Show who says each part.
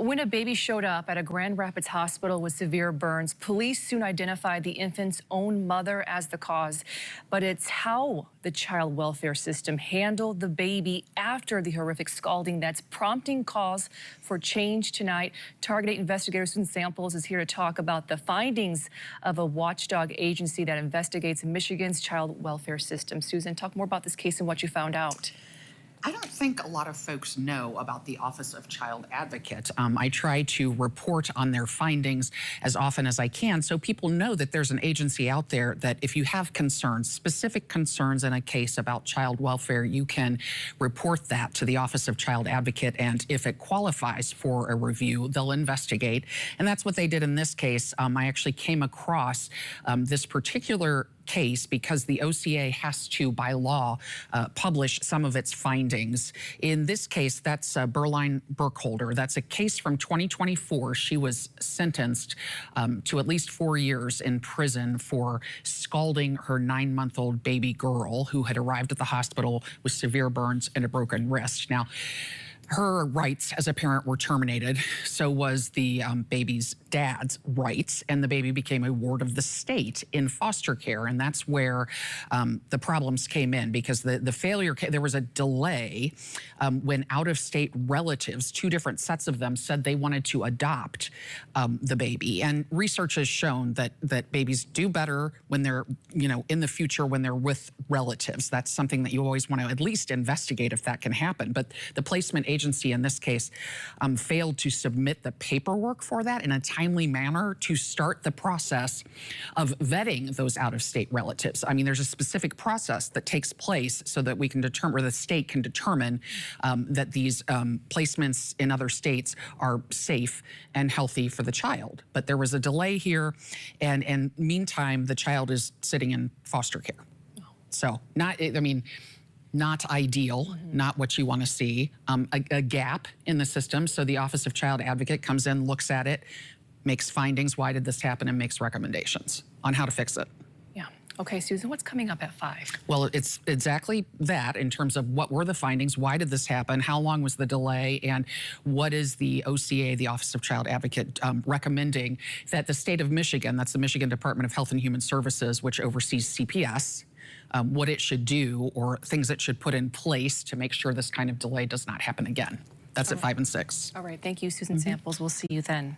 Speaker 1: When a baby showed up at a Grand Rapids hospital with severe burns, police soon identified the infant's own mother as the cause. But it's how the child welfare system handled the baby after the horrific scalding that's prompting calls for change tonight. Target 8 investigator Susan Samples is here to talk about the findings of a watchdog agency that investigates Michigan's child welfare system. Susan, talk more about this case and what you found out.
Speaker 2: I don't think a lot of folks know about the Office of Child Advocate. I try to report on their findings as often as I can so people know that there's an agency out there that if you have concerns, specific concerns in a case about child welfare, you can report that to the Office of Child Advocate, and if it qualifies for a review, they'll investigate. And that's what they did in this case. I actually came across this particular case because the OCA has to, by law, publish some of its findings. In this case, that's Berline Burkholder. That's a case from 2024. She was sentenced to at least 4 years in prison for scalding her 9-month-old baby girl who had arrived at the hospital with severe burns and a broken wrist. Now, her rights as a parent were terminated, so was the baby's dad's rights, and the baby became a ward of the state in foster care, and that's where the problems came in, because the failure, there was a delay when out-of-state relatives, 2 different sets of them, said they wanted to adopt the baby. And research has shown that babies do better when they're, in the future when they're with relatives. That's something that you always want to at least investigate if that can happen. But the placement agency in this case failed to submit the paperwork for that in a timely manner to start the process of vetting those out-of-state relatives. I mean, there's a specific process that takes place so that we can determine, or the state can determine that these placements in other states are safe and healthy for the child. But there was a delay here, and meantime, the child is sitting in foster care. So not ideal, not what you want to see. A gap in the system. So the Office of Child Advocate comes in, looks at it, makes findings, why did this happen, and makes recommendations on how to fix it.
Speaker 1: Yeah. Okay, Susan, what's coming up at 5?
Speaker 2: Well, it's exactly that in terms of what were the findings, why did this happen, how long was the delay, and what is the OCA, the Office of Child Advocate, recommending that the state of Michigan, that's the Michigan Department of Health and Human Services, which oversees CPS, what it should do or things it should put in place to make sure this kind of delay does not happen again. That's at 5 and 6.
Speaker 1: All right, thank you, Susan Samples. We'll see you then.